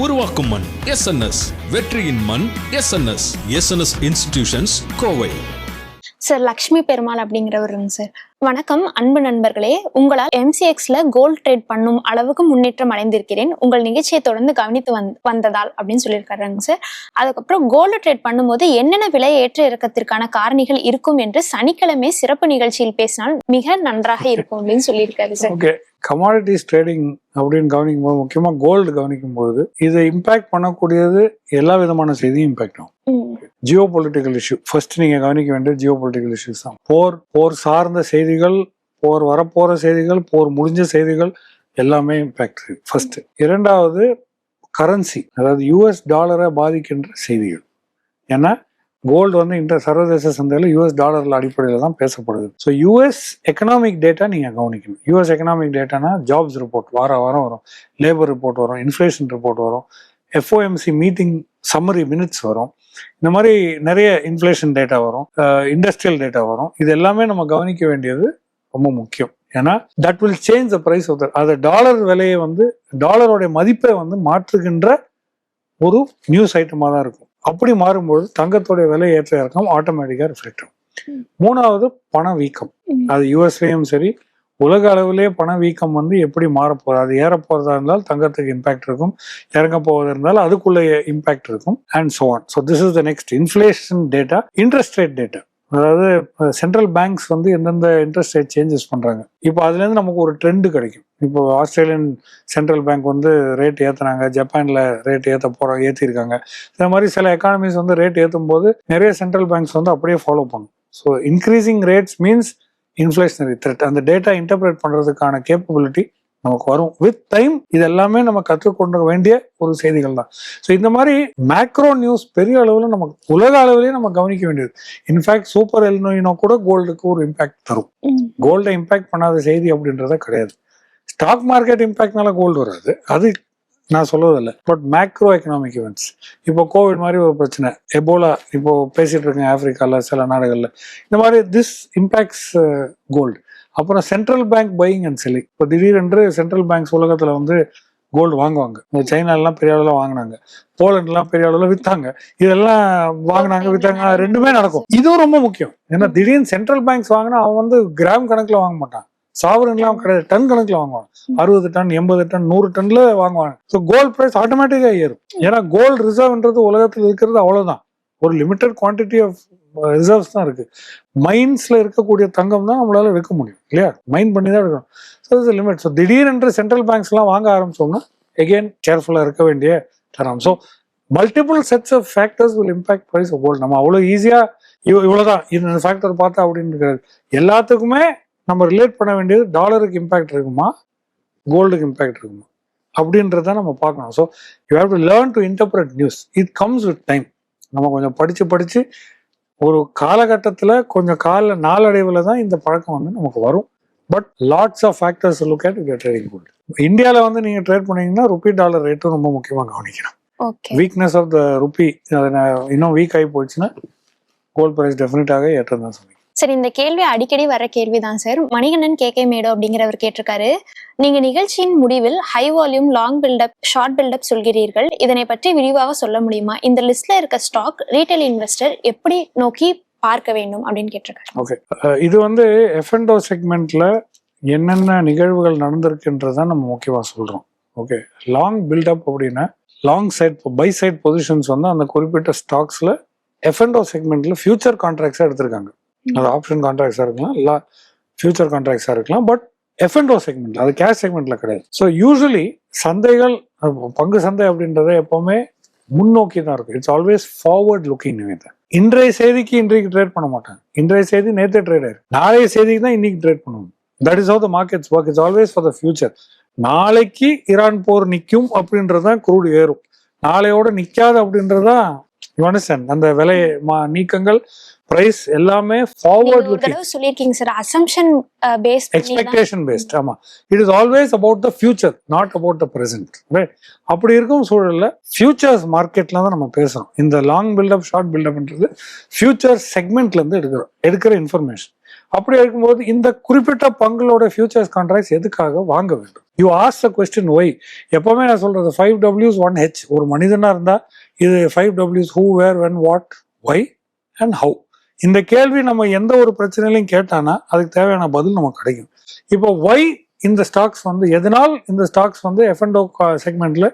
உருவாக்கும் மண் SNS, வெற்றியின் மண் SNS. SNS institutions, Kovai. Sir Lakshmi Perumal அப்படிங்கிறவருங்க சார். வணக்கம் அன்பு நண்பர்களே, உங்களால் MCXல கோல்ட் ட்ரேட் பண்ணும் அளவுக்கு முன்னேற்றம் அடைந்திருக்கிறேன். உங்கள் நிகழ்ச்சியை தொடர்ந்து கவனித்து வந்ததால் அப்படின்னு சொல்லியிருக்காருங்க சார். அதுக்கப்புறம் கோல்டு ட்ரேட் பண்ணும்போது என்னென்ன விலை ஏற்ற இறக்கத்திற்கான காரணிகள் இருக்கும் என்று சனிக்கிழமை சிறப்பு நிகழ்ச்சியில் பேசினால் மிக நன்றாக இருக்கும் அப்படின்னு சொல்லியிருக்காரு சார். ஓகே, கமாடிட்டிஸ் ட்ரேடிங் அப்படின்னு கவனிக்கும் போது, முக்கியமா கோல்டு கவனிக்கும் போது இதை இம்பாக்ட் பண்ணக்கூடியது எல்லா விதமான செய்தியும் இம்பாக்ட் ஆகும். ஜியோ பொலிட்டிக்கல் இஷ்யூ ஃபர்ஸ்ட் நீங்க கவனிக்க வேண்டிய ஜியோ பொலிட்டிக்கல் இஷ்யூஸ் தான். போர் சார்ந்த செய்திகள், போர் வரப்போற செய்திகள், போர் முடிஞ்ச செய்திகள் எல்லாமே இம்பாக்ட் ஃபர்ஸ்ட். இரண்டாவது கரன்சி, அதாவது US டாலரை பாதிக்கின்ற செய்திகள். ஏன்னா கோல்டு வந்து சர்வதேச சந்தையில் US டாலர்ல அடிப்படையில் தான் பேசப்படுது. ஸோ US எக்கனாமிக் டேட்டா நீங்க கவனிக்கணும். US எக்கனாமிக் டேட்டானா ஜாப்ஸ் ரிப்போர்ட் வாரம் வரும், லேபர் ரிப்போர்ட் வரும், இன்ஃப்ளேஷன் ரிப்போர்ட் வரும், FOMC மீட்டிங் சம்மரி மினிட்ஸ் வரும், இந்த மாதிரி நிறைய இன்ஃப்ளேஷன் டேட்டா வரும், இண்டஸ்ட்ரியல் டேட்டா வரும். இது எல்லாமே நம்ம கவனிக்க வேண்டியது ரொம்ப முக்கியம். ஏன்னா that will change the price of அது டாலர் விலையை வந்து டாலரோட மதிப்பை வந்து மாற்றுகின்ற ஒரு நியூஸ் ஐட்டமாக தான் இருக்கும். அப்படி மாறும்போது தங்கத்தோடைய விலை ஏற்ற இறக்கம் ஆட்டோமேட்டிக்கா ரிஃப்ளெக்ட் ஆகும். மூணாவது பணவீக்கம். அது யூஎஸ்லயும் சரி உலக அளவிலே பணவீக்கம் வந்து எப்படி மாறப்போகுது, அது ஏற போறதா இருந்தால் தங்கத்துக்கு இம்பாக்ட் இருக்கும், இறங்க போவதா இருந்தாலும் அதுக்குள்ள இம்பாக்ட் இருக்கும், and so on. So this is the next inflation data. Interest rate data, அதாவது சென்ட்ரல் பேங்க்ஸ் வந்து எந்தெந்த இன்ட்ரெஸ்ட் ரேட் சேஞ்சஸ் பண்றாங்க. இப்போ அதுலேருந்து நமக்கு ஒரு ட்ரெண்ட் கிடைக்கும். இப்போ ஆஸ்திரேலியன் சென்ட்ரல் பேங்க் வந்து ரேட் ஏற்றுனாங்க, ஜப்பான்ல ரேட் ஏற்றிருக்காங்க. இந்த மாதிரி சில எக்கானமிஸ் வந்து ரேட் ஏற்றும் போது நிறைய சென்ட்ரல் பேங்க்ஸ் வந்து அப்படியே ஃபாலோ பண்ணும். So increasing rates means inflationary thread. அந்த டேட்டா இன்டர்பிரேட் பண்றதுக்கான கேப்பபிலிட்டி நமக்கு வரும் வித் டைம். இது எல்லாமே நம்ம கற்றுக்கொண்டு வேண்டிய ஒரு செய்திகள் தான். ஸோ இந்த மாதிரி மேக்ரோ நியூஸ் பெரிய அளவில் நமக்கு உலக அளவிலேயே நம்ம கவனிக்க வேண்டியது. இன்ஃபேக்ட் சூப்பர் எல்னினோ கூட கோல்டுக்கு ஒரு இம்பாக்ட் தரும். கோல்டை இம்பாக்ட் பண்ணாத செய்தி அப்படின்றத கிடையாது. ஸ்டாக் மார்க்கெட் இம்பாக்ட்னால கோல்டு வராது, அது நான் சொல்லுவதில்லை. பட் மேக்ரோ எக்கனாமிக் இவெண்ட்ஸ், இப்போ கோவிட் மாதிரி ஒரு பிரச்சனை, எபோலா இப்போ பேசிட்டு இருக்கேன் ஆப்பிரிக்கால சில நாடுகள்ல, இந்த மாதிரி திஸ் இம்பாக்ட்ஸ் கோல்டு. அப்புறம் central bank buying and selling. இப்போ திடீரென்று சென்ட்ரல் பேங்க்ஸ் உலகத்துல வந்து கோல்டு வாங்குவாங்க. சைனாலாம் பெரிய அளவில் வாங்கினாங்க, போலண்ட்லாம் பெரிய அளவில் வித்தாங்க, இதெல்லாம் வாங்கினாங்க வித்தாங்க, ரெண்டுமே நடக்கும். இதுவும் ரொம்ப முக்கியம். ஏன்னா திடீர்னு சென்ட்ரல் பேங்க்ஸ் வாங்கினா அவன் வந்து கிராம் கணக்குல வாங்க மாட்டான், சாவரன்லாம் கிடையாது, டன் கணக்குல வாங்குவாங்க. 60 டன் 80 டன் 100 டன்ல வாங்குவாங்க. ஸோ கோல்ட் பிரைஸ் ஆட்டோமேட்டிக்கா ஏறும். ஏன்னா கோல்டு ரிசர்வ்ன்றது உலகத்தில் இருக்கிறது அவ்வளவுதான், ஒரு லிமிட்டட் குவான்டிட்டி ஆஃப் ரிசர்வ்ஸ் தான் இருக்கு. மைன்ஸ்ல இருக்கக்கூடிய தங்கம் தான் நம்மளால எடுக்க முடியும் இல்லையா, மைன் பண்ணி தான் எடுக்கணும். So it's limit. ஸோ திடீரென்று சென்ட்ரல் பேங்க்ஸ் எல்லாம் வாங்க ஆரம்பிச்சோம்னா எகெயின் கேர்ஃபுல்லா இருக்க வேண்டிய தரம். So multiple sets of factors will impact price of gold. நம்ம அவ்வளோ ஈஸியா இவ்வளவுதான் இந்த ஃபேக்டர் பார்த்தா அப்படின்னு இருக்கிறது. எல்லாத்துக்குமே நம்ம ரிலேட் பண்ண வேண்டியது டாலருக்கு இம்பாக்ட் இருக்குமா, கோல்டுக்கு இம்பாக்ட் இருக்குமா அப்படின்றத நம்ம பார்க்கணும். So you have to learn to interpret news. It comes with time. நம்ம கொஞ்சம் படிச்சு ஒரு காலகட்டத்தில் கொஞ்சம் நாளடைவில் தான் இந்த பழக்கம் வந்து நமக்கு வரும். But lots of factors look at trading gold. இந்தியாவில் வந்து நீங்க ட்ரேட் பண்ணீங்கன்னா ருபி டாலர் ரேட்டும் ரொம்ப முக்கியமாக கவனிக்கணும். வீக்னஸ் ஆஃப் த ருபி இன்னும் வீக் ஆகி போச்சுன்னா கோல்ட் பிரைஸ் டெஃபினட்டாக ஏற்றம் தான் சொல்லுங்க. சரி, இந்த கேள்வி அடிக்கடி வர கேள்விதான் சார். மணிகண்டன் KK மேடோ அப்படிங்கிறவர் கேட்டிருக்காரு, நீங்க நிகழ்ச்சியின் முடிவில் high volume, long build up, short buildup சொல்கிறீர்கள், இதனை பற்றி விரிவாக சொல்ல முடியுமா? இந்த லிஸ்ட்ல இருக்க ஸ்டாக் ரீட்டைல் இன்வெஸ்டர் எப்படி நோக்கி பார்க்க வேண்டும் அப்படின்னு கேட்டிருக்காரு. ஓகே, இது வந்து F&O செக்மெண்ட்ல என்னென்ன நிகழ்வுகள் நடந்திருக்குன்றதான் நம்ம முக்கியமாக சொல்றோம். ஓகே, லாங் பில்டப் அப்படின்னா long side buy side positions வந்து அந்த குறிப்பிட்ட ஸ்டாக்ஸ்ல F&O செக்மெண்ட்ல ஃபியூச்சர் கான்ட்ராக்ட்ஸா எடுத்திருக்காங்க. அது ஆப்ஷன் கான்ட்ராக்ட்ஸா இருக்கலாம், இல்லை ஃபியூச்சர் கான்ட்ராக்ட்ஸா இருக்கலாம். பட் F&O செக்மெண்ட்ல, அது கேஷ் செக்மெண்ட்ல கிடையாது. ஸோ யூஸ்வலி சந்தைகள், பங்கு சந்தை அப்படின்றத எப்பவுமே முன்னோக்கி தான் இருக்கும். It's always forward looking. இன்றைய செய்திக்கு இன்றைக்கு ட்ரேட் பண்ண மாட்டாங்க. இன்றைய செய்தி நேற்றே ட்ரேட் ஆயிருக்கு, நாளைய செய்திக்கு தான் இன்னைக்கு ட்ரேட் பண்ணுவாங்க. That is how the markets work. It's always for the future. நாளைக்கு ஈரான் போர் நிற்கும் அப்படின்றதான் குரூட் ஏறும், நாளையோட நிக்காது அப்படின்றதான் அந்த விலை நீக்கங்கள், பிரைஸ் எல்லாமே ஃபார்வர்ட் லுக்கிங். சொல்லிருக்கீங்க sir, assumption based, expectation based. ஆமா, it is always about the future, not about the present. Right? அப்படி இருக்கும் சூழல்ல ஃபியூச்சர்ஸ் மார்க்கெட்ல தான் நம்ம பேசுறோம். இந்த லாங் பில்டப், ஷார்ட் பில்டப்ன்றது ஃபியூச்சர் செக்மெண்ட்ல இருந்து எடுக்கிற இன்ஃபர்மேஷன். அப்படி இருக்கும்போது இந்த குறிப்பிட்ட பங்களோட ஃபியூச்சர்ஸ் கான்ட்ராக்ட்ஸ் எதுக்காக வாங்க வேண்டும்? You ask the question why. எப்பவுமே நான் சொல்றது 5 Ws 1 H. ஒரு மனிதனா இருந்தா இது 5 Ws who, where, when, what, why and how. இந்த கேள்வி நம்ம எந்த ஒரு பிரச்சனையிலையும் கேட்டானா அதுக்கு தேவையான பதில் நமக்கு கிடைக்கும். இப்போ ஒய் இந்த ஸ்டாக்ஸ் வந்து எதனால் இந்த ஸ்டாக்ஸ் வந்து F&O செக்மெண்ட்ல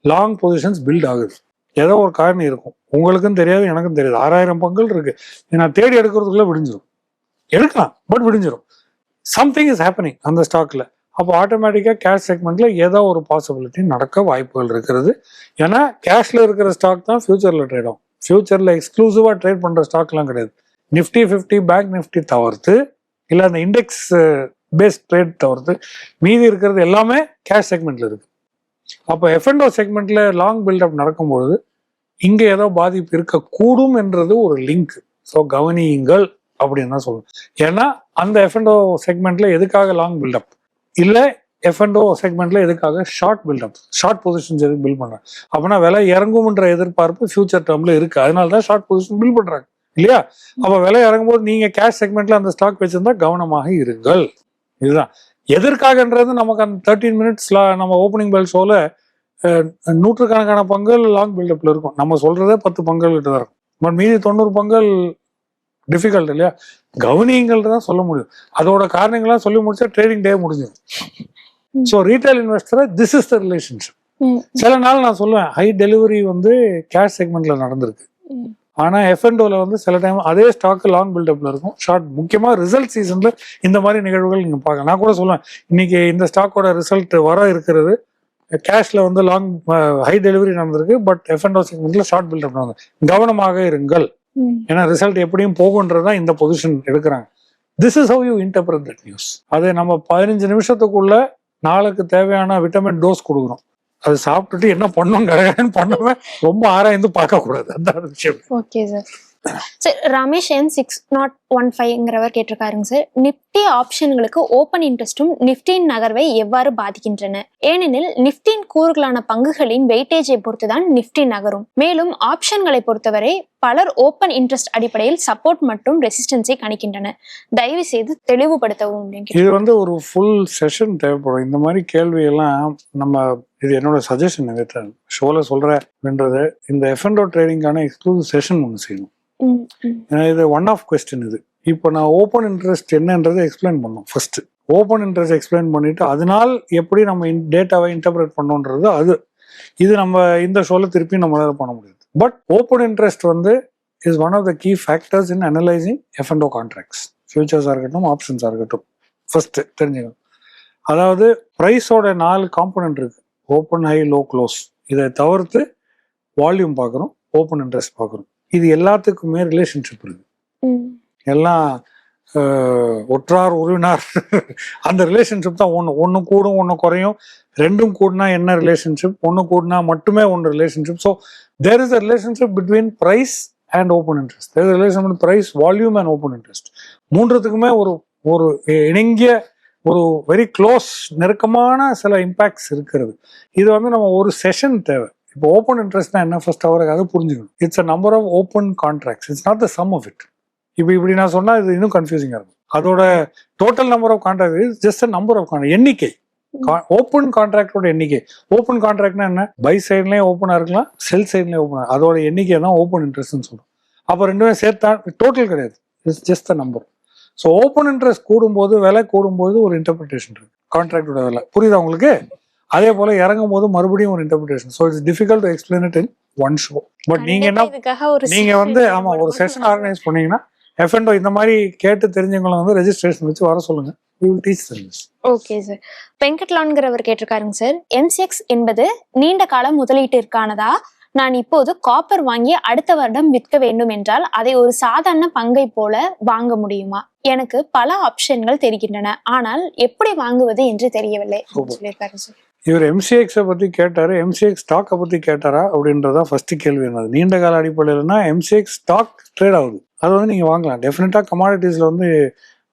லாங் பொசிஷன்ஸ் பில்ட் ஆகுது? ஏதோ ஒரு காரணம் இருக்கும், உங்களுக்கும் தெரியாது எனக்கும் தெரியாது. 6000 பங்குகள் இருக்கு, நான் தேடி எடுக்கிறதுக்குள்ள விடிஞ்சிடும். எடுக்கலாம் பட் விடிஞ்சிடும். சம்திங் இஸ் ஹேப்பனிங் அந்த ஸ்டாக்ல. அப்போ ஆட்டோமேட்டிக்கா கேஷ் செக்மெண்ட்ல ஏதோ ஒரு பாசிபிலிட்டி நடக்க வாய்ப்புகள் இருக்கிறது. ஏன்னா கேஷ்ல இருக்கிற ஸ்டாக் தான் ஃபியூச்சர்ல ட்ரேட் ஆகும். ஃபியூச்சர்ல எக்ஸ்க்ளூசிவா ட்ரேட் பண்ற ஸ்டாக்லாம் கிடையாது. நிஃப்டி 50 பேங்க் நிஃப்டி தவிர்த்து இல்லை அந்த இண்டெக்ஸ் பேஸ்ட் ட்ரேட் தவிர்த்து மீதி இருக்கிறது எல்லாமே கேஷ் செக்மெண்ட்ல இருக்கு. அப்போ F&O செக்மெண்ட்ல லாங் பில்டப் நடக்கும்பொழுது இங்க ஏதோ பாதிப்பு இருக்கக்கூடும் என்றது ஒரு லிங்க். ஸோ கவனியுங்கள் அப்படின்னு தான் சொல்லணும். ஏன்னா அந்த F&O செக்மெண்ட்ல எதுக்காக லாங் பில்டப் இல்லை, F&O செக்மெண்ட்ல எதுக்காக ஷார்ட் பில்டப், ஷார்ட் பொசிஷன்ஸ் எதுக்கு பில்ட் பண்றாங்க? அப்படின்னா விலை இறங்கும்ன்ற எதிர்பார்ப்பு ஃபியூச்சர் டேர்ம்ல இருக்கு, அதனால தான் ஷார்ட் பொசிஷன் பில்ட் பண்றாங்க இல்லையா? அப்ப விலை இறங்கும்போது நீங்க கேஷ் செக்மெண்ட்ல அந்த ஸ்டாக் வச்சிருந்தா கவனமாக இருங்கள். இதுதான் எதற்காகன்றது. நமக்கு அந்த 13 மினிட்ஸ்ல நம்ம ஓப்பனிங் பெல் ஷோல 100கணக்கான பங்குகள் லாங் பில்டப்ல இருக்கும். நம்ம சொல்றதே 10 பங்குகள் கிட்ட தான் இருக்கும். பட் மீதி 90 பங்குகள் டிஃபிகல்ட் இல்லையா? கவனியங்கள் தான் சொல்ல முடியும். அதோட காரணங்கள்லாம் சொல்லி முடிச்சா ட்ரேடிங் டே முடிஞ்சிடும். So retail investor this is the relationship. சில நாள் நான் சொல்லுவேன் ஹை டெலிவரி வந்து கேஷ் செக்மெண்ட்ல நடந்திருக்கு. ஆனா F&Oல வந்து சில டைம் அதே ஸ்டாக் லாங் பில்டப்ல இருக்கும், ஷார்ட். முக்கியமா ரிசல்ட் சீசன்ல இந்த மாதிரி நிகழ்வுகள் நீங்க பார்க்கலாம். நான் கூட சொல்லுவேன் இன்னைக்கு இந்த ஸ்டாக்கோட ரிசல்ட் வர இருக்கிறது, கேஷ்ல வந்து லாங் ஹை டெலிவரி நடந்திருக்கு, பட் F&O செக்மெண்ட்ல ஷார்ட் பில்டப் நடந்தது. கவனமாக இருங்கள், ஏன்னா ரிசல்ட் எப்படியும் போகுன்றதுதான் இந்த பொசிஷன் எடுக்கிறாங்க. This is how you interpret that news. அதை நம்ம 15 நிமிஷத்துக்குள்ள நாளுக்கு தேவையான விட்டமின் டோஸ் கொடுக்குறோம். அது சாப்பிட்டுட்டு என்ன பண்ணும் கடகன்னு பண்ணவே ரொம்ப ஆராய்ந்து பார்க்க கூடாது. அந்த விஷயம். Okay sir. சார் ரமேஷ் N6015ங்கிறவர் கேட்டிருக்காருங்க சார், நிப்டி ஆப்ஷன்களுக்கு ஓப்பன் இன்ட்ரெஸ்டும் நிப்டியின் நகர்வை எவ்வாறு பாதிக்கின்றன? ஏனெனில் நிப்டியின் கூறுகளான பங்குகளின் வெயிட்டேஜை பொறுத்துதான் நிப்டி நகரும். மேலும் ஆப்ஷன்களை பொறுத்தவரை பலர் ஓப்பன் இன்ட்ரெஸ்ட் அடிப்படையில் சப்போர்ட் மற்றும் ரெசிஸ்டன்ஸை கணிக்கின்றன. தயவு செய்து தெளிவுபடுத்தவும். இது வந்து ஒரு ஃபுல் செஷன் தேவைப்படும். இந்த மாதிரி கேள்வி எல்லாம் நம்ம இது என்னோட சஜஷன் ஷோல சொல்றேன்றது, இந்த F&O ட்ரேடிங்கான எக்ஸ்க்ளூசிவ் செஷன் ஒன்று செய்யணும். இது ஒன் ஆஃப் கொஸ்டின். இது இப்போ நான் ஓப்பன் இன்ட்ரெஸ்ட் என்னன்றதை எக்ஸ்பிளைன் பண்ணோம். ஃபர்ஸ்ட் ஓப்பன் இன்ட்ரெஸ்ட் எக்ஸ்பிளைன் பண்ணிட்டு அதனால் எப்படி நம்ம டேட்டாவை இன்டர்பிரேட் பண்ணோன்றது அது. இது நம்ம இந்த ஷோல திருப்பி நம்மளால பண்ண முடியாது. பட் ஓப்பன் இன்ட்ரெஸ்ட் வந்து is one of the key factors in analysing F&O contracts, ஃபியூச்சர்ஸாக இருக்கட்டும் ஆப்ஷன்ஸாக இருக்கட்டும். ஃபர்ஸ்ட் தெரிஞ்சுக்கணும், அதாவது ப்ரைஸோட 4 காம்பனன்ட் இருக்கு, ஓப்பன் ஹை லோ க்ளோஸ். இதை தவிர்த்து வால்யூம் பார்க்குறோம், ஓப்பன் இன்ட்ரெஸ்ட் பார்க்குறோம். இது எல்லாத்துக்குமே ரிலேஷன்ஷிப் இருக்கு. எல்லாம் ஒற்றார் உறவினார் அந்த ரிலேஷன்ஷிப் தான். ஒன்று கூடும் ஒன்று குறையும், ரெண்டும் கூடினா என்ன ரிலேஷன்ஷிப், ஒன்று கூடினா மட்டுமே ஒன்று relationship. So there is a relationship between price and open interest. There is relation between price, volume and open interest. மூன்றுத்துக்குமே ஒரு இணங்கிய ஒரு வெரி க்ளோஸ் நெருக்கமான சில இம்பாக்ட்ஸ் இருக்கிறது. இது வந்து நம்ம ஒரு செஷன் தேவை. இப்போ ஓப்பன் இன்ட்ரெஸ்ட்னா என்ன ஃபர்ஸ்ட் அவருக்கு அதை புரிஞ்சுக்கணும். It's a number of open contracts, it's not the sum of it. இப்போ இப்படி நான் சொன்னா இது இன்னும் கன்ஃபியூசிங்கா இருக்கும். அதோட total number of contract is just a number of contract, எண்ணிக்கை. ஓப்பன் கான்ட்ராக்டோட எண்ணிக்கை. ஓப்பன் கான்ட்ராக்ட்னா என்ன? பை சைட்லயும் ஓப்பனா இருக்கலாம், செல் சைட்லயும் ஓப்பனா, அதோட எண்ணிக்கை தான் ஓப்பன் இன்ட்ரெஸ்ட்னு சொல்றோம். அப்போ ரெண்டுமே சேர்த்தா டோட்டல் கிடையாது, it's just a number. So open interest கூடும்போது, விலை கூடும்போது ஒரு இன்டர்பிரிட்டேஷன் இருக்கு கான்ட்ராக்டோட விலை. புரியுதா உங்களுக்கு? அதே போல இறங்கும் போது மறுபடியும் ஒரு interpretation. So it's difficult to explain it in one show. But நீங்க என்ன, நீங்க வந்து ஆமா ஒரு செஷன் ஆர்கனைஸ் பண்ணீங்கன்னா F&O இந்த மாதிரி கேட்டு தெரிஞ்சவங்களை வந்து ரெஜிஸ்ட்ரேஷன் வச்சு வர சொல்லுங்க. We will teach them this. Okay sir. வெங்கட்லான்கிறவர் கேட்டிருக்காருங்க சார், MCX என்பது நீண்ட கால முதலீட்டிற்கானதா? நான் இப்போது காப்பர் வாங்கி அடுத்த வருடம் விற்க வேண்டும் என்றால் அதை ஒரு சாதாரண பங்கை போல வாங்க முடியுமா? எனக்கு பல ஆப்ஷன்கள் தெரிகின்றன, ஆனால் எப்படி வாங்குவது என்று தெரியவில்லை சொல்லியிருக்காரு சார். இவர் MCX பத்தி கேட்டாரு, MCX ஸ்டாக்கை பத்தி கேட்டாரா அப்படின்றதா ஃபர்ஸ்ட் கேள்வி. என்னது நீண்ட கால அடிப்படையில்னா MCX ஸ்டாக் ட்ரேட் ஆகுது, அது வந்து நீங்க வாங்கலாம். டெஃபினட்டா கமாடிட்டிஸ்ல வந்து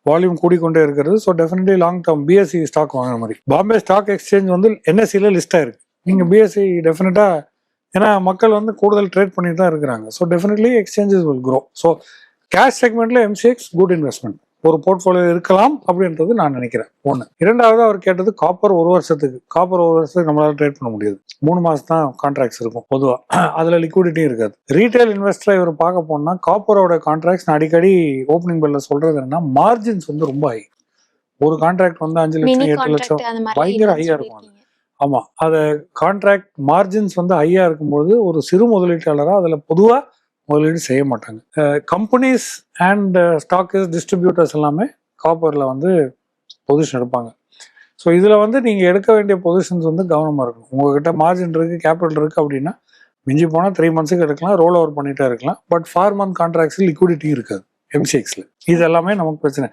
வால்யூம் கூடிக்கொண்டே இருக்கிறது. So definitely long term BSE stock வாங்குற மாதிரி. பாம்பே ஸ்டாக் எக்ஸ்சேஞ்ச் வந்து NSEல லிஸ்ட் ஆயிருக்கு. நீங்க BSE டெஃபினட்டா, ஏன்னா மக்கள் வந்து கூடுதல் ட்ரேட் பண்ணிட்டு தான் இருக்கிறாங்க. So definitely exchanges will grow. So cash செக்மெண்ட்ல MCX குட் இன்வெஸ்ட்மெண்ட். ஒரு போர்ட்ஃபோலியோ இருக்கலாம் அப்படின்றது நான் நினைக்கிறேன். ஒன்று. இரண்டாவது அவர் கேட்டது காப்பர் 1 வருஷத்துக்கு. காப்பர் 1 வருஷத்துக்கு நம்மளால ட்ரேட் பண்ண முடியாது. 3 மாசம் தான் கான்ட்ராக்ட்ஸ் இருக்கும் பொதுவாக. அதில் லிக்விடிட்டியும் இருக்காது. ரீட்டைல் இன்வெஸ்டரை இவர் பார்க்க போனா காப்பரோட கான்ட்ராக்ட்ஸ் நான் அடிக்கடி ஓப்பனிங் பெல்ல சொல்றது என்னன்னா மார்ஜின்ஸ் வந்து ரொம்ப ஹை. ஒரு கான்ட்ராக்ட் வந்து 5 லட்சம் 8 லட்சம் பயங்கர ஹையா இருக்கும். ஆமா, அது கான்ட்ராக்ட் மார்ஜின்ஸ் வந்து ஹையா இருக்கும்போது ஒரு சிறு முதலீட்டாளராக அதில் பொதுவாக முதலீடு செய்ய மாட்டாங்க. கம்பெனிஸ் அண்ட் ஸ்டாக்கர்ஸ் டிஸ்ட்ரிபியூட்டர்ஸ் எல்லாமே காப்பரில் வந்து பொசிஷன் எடுப்பாங்க. ஸோ இதில் வந்து நீங்கள் எடுக்க வேண்டிய பொசிஷன்ஸ் வந்து கவனமாக இருக்கணும். உங்ககிட்ட மார்ஜின் இருக்குது, கேபிட்டல் இருக்குது அப்படின்னா மிஞ்சி போனால் 3 மந்த்ஸுக்கு எடுக்கலாம், ரோல் ஓவர் பண்ணிகிட்டே இருக்கலாம். பட் 4 மந்த் கான்ட்ராக்ட்ஸில் லிக்விடிட்டி இருக்காது MCXல. இது எல்லாமே நமக்கு பிரச்சனை.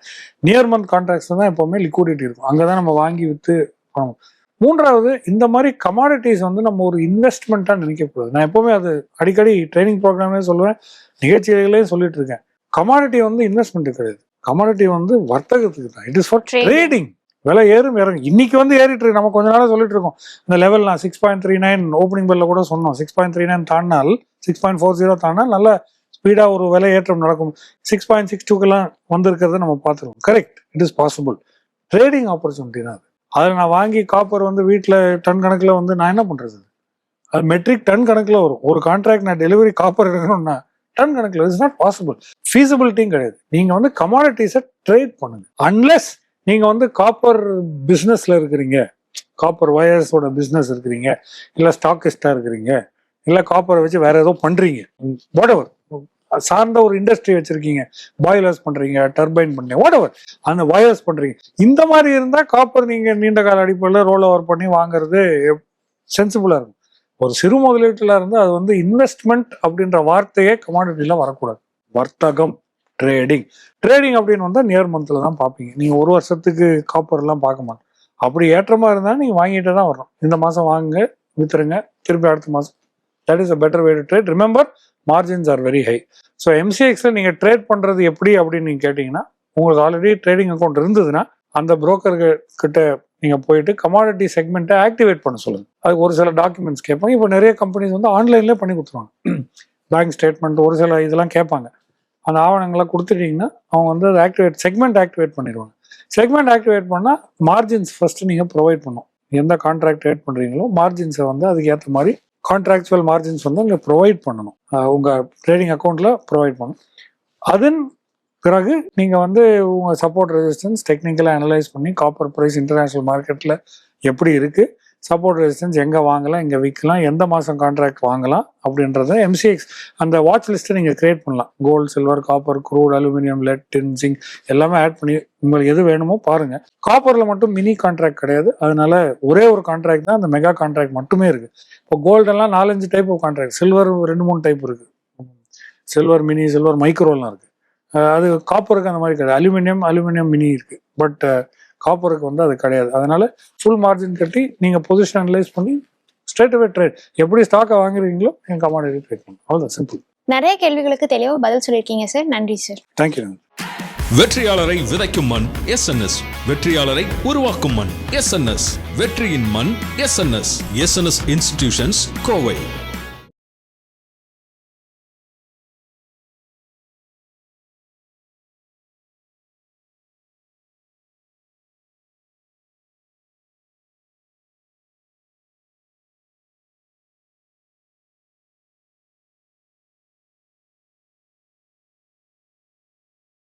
நியர் மந்த் கான்ட்ராக்ட்ஸ் தான் எப்போவுமே லிக்விடிட்டி இருக்கும். அங்கே தான் நம்ம வாங்கி விற்று பண்ணணும். மூன்றாவது, இந்த மாதிரி கமாடிட்டிஸ் வந்து நம்ம ஒரு இன்வெஸ்ட்மெண்ட்டாக நினைக்கக்கூடாது. நான் எப்போவுமே அது அடிக்கடி ட்ரைனிங் ப்ரோக்ராம்லேயே சொல்லுவேன், நிகழ்ச்சிகளையும் சொல்லிட்டு இருக்கேன். கமாடிட்டி வந்து இன்வெஸ்ட்மெண்ட் கிடையாது. கமாடிட்டி வந்து வர்த்தகத்துக்கு தான். It is for trading. விலை ஏறும் இறங்கும். இன்னைக்கு வந்து ஏறிட்டு இருக்கு. நம்ம கொஞ்ச நாளாக சொல்லிட்டு இருக்கோம் இந்த லெவல். நான் 6.39 ஓப்பனிங் பெல்ல கூட சொன்னோம். 6.39 தாண்டினால் 6.40 தாண்டினால் நல்ல ஸ்பீடாக ஒரு விலை ஏற்றம் நடக்கும். 6.62கெல்லாம் வந்திருக்கிறத நம்ம பார்த்துருக்கோம். Correct, it is possible. Trading opportunity தான் அது. அதில் நான் வாங்கி காப்பர் வந்து வீட்டில் டன் கணக்கில் வந்து நான் என்ன பண்ணுறது? அது மெட்ரிக் டன் கணக்கில் வரும். ஒரு கான்ட்ராக்ட் நான் டெலிவரி காப்பர் எடுக்கணும்னா டன் கணக்கில். It's not possible. ஃபீஸிபிலிட்டியும் கிடையாது. நீங்கள் வந்து கமாடிட்டிஸை ட்ரேட் பண்ணுங்க. அன்லெஸ் நீங்கள் வந்து காப்பர் பிஸ்னஸில் இருக்கிறீங்க, காப்பர் வயர்ஸோட பிஸ்னஸ் இருக்கிறீங்க, இல்லை ஸ்டாக்கிஸ்டாக இருக்கிறீங்க, இல்லை காப்பரை வச்சு வேற ஏதோ பண்ணுறீங்க, வாட்எவர் சார்ந்த ஒரு இண்டஸ்ட்ரி வச்சிருக்கீங்க, பாய்லர்ஸ் பண்றீங்க, டர்பைன் பண்றீங்க, வாட்எவர் அந்த வயர்ஸ் பண்றீங்க, இந்த மாதிரி இருந்தா காப்பர் நீங்க நீண்ட கால அடிப்படையில் ரோல் ஓவர் பண்ணி வாங்குறது சென்சிபிளா இருக்கும். ஒரு சிறு முதலீட்டுல இருந்து அது வந்து இன்வெஸ்ட்மெண்ட் அப்படின்ற வார்த்தையே கமாடிட்டில வரக்கூடாது. வர்த்தகம், ட்ரேடிங். ட்ரேடிங் அப்படின்னு வந்தா நியர் மந்த்ல தான் பார்ப்பீங்க. நீங்க 1 வருஷத்துக்கு காப்பர் எல்லாம் பார்க்க மாட்டோம். அப்படி ஏற்றமா இருந்தா நீங்க வாங்கிட்டே தான் வரணும். இந்த மாசம் வாங்குங்க, வித்துருங்க, திருப்பி அடுத்த மாசம். That is a better way to trade. Remember, margins are very high. So MCXல நீங்க ட்ரேட் பண்றது எப்படி அப்படின்னு நீங்க கேட்டீங்கன்னா, உங்களுக்கு ஆல்ரெடி ட்ரேடிங் அக்கௌண்ட் இருந்ததுன்னா அந்த புரோக்கர் கிட்ட நீங்க போயிட்டு கமாடிட்டி செக்மெண்ட்டை ஆக்டிவேட் பண்ண சொல்லுங்க. அதுக்கு ஒரு சில டாக்குமெண்ட்ஸ் கேட்பாங்க. இப்போ நிறைய கம்பெனிஸ் வந்து ஆன்லைன்லேயே பண்ணி கொடுத்துருவாங்க. பேங்க் ஸ்டேட்மெண்ட் ஒரு சில இதெல்லாம் கேட்பாங்க. அந்த ஆவணங்களை கொடுத்துட்டீங்கன்னா அவங்க வந்து அதை செக்மெண்ட் ஆக்டிவேட் பண்ணிடுவாங்க. செக்மெண்ட் ஆக்டிவேட் பண்ணால் மார்ஜின்ஸ் ஃபர்ஸ்ட் நீங்கள் ப்ரொவைட் பண்ணணும். எந்த கான்ட்ராக்ட் ட்ரேட் பண்ணுறீங்களோ மார்ஜின்ஸை வந்து அதுக்கு ஏற்ற மாதிரி கான்ட்ராக்சுவல் மார்ஜின்ஸ் வந்து நீங்கள் ப்ரொவைட் பண்ணணும். உங்கள் ட்ரேடிங் அக்கௌண்ட்டில் ப்ரொவைட் பண்ணணும். அதன் பிறகு நீங்கள் வந்து உங்கள் சப்போர்ட் ரெசிஸ்டன்ஸ் டெக்னிக்கலாக அனலைஸ் பண்ணி காப்பர் ப்ரைஸ் இன்டர்நேஷ்னல் மார்க்கெட்டில் எப்படி இருக்குது, சப்போர்ட் ரெசிஸ்டன்ஸ் எங்கே வாங்கலாம், எங்கே விற்கலாம், எந்த மாதம் கான்ட்ராக்ட் வாங்கலாம் அப்படின்றத MCX அந்த வாட்ச் லிஸ்ட்டை நீங்கள் கிரியேட் பண்ணலாம். Gold, silver, copper, crude, aluminium, lead, tin, zinc எல்லாமே ஆட் பண்ணி உங்களுக்கு எது வேணுமோ பாருங்கள். காப்பரில் மட்டும் மினி கான்ட்ராக்ட் கிடையாது. அதனால ஒரே ஒரு கான்ட்ராக்ட் தான், அந்த மெகா கான்ட்ராக்ட் மட்டுமே இருக்குது. இப்போ கோல்டெல்லாம் 4-5 type of contract, silver 2-3 type இருக்குது. சில்வர் மினி, சில்வர் மைக்ரோலாம் இருக்குது. அது காப்பருக்கு அந்த மாதிரி கிடையாது. அலுமினியம் மினி இருக்குது. பட் காப்பருக்கு வந்து அது கிடையாது. அதனால ஃபுல் மார்ஜின் கட்டி நீங்கள் பொசிஷன் அனலைஸ் பண்ணி ஸ்ட்ரெயிட் அவே ட்ரேட். எப்படி ஸ்டாக்கை வாங்குறீங்களோ என் கமாடிட்டி ட்ரேட் பண்ணணும். அவ்வளோதான், சிம்பிள். நிறைய கேள்விகளுக்கு தெளிவாக பதில் சொல்லியிருக்கீங்க சார். நன்றி சார். தேங்க்யூ. வெற்றியாளரை விதைக்கும் மண் SNS, வெற்றியாளரை உருவாக்கும் மண் SNS. வெற்றியின் மண் SNS. SNS institutions, Kovai.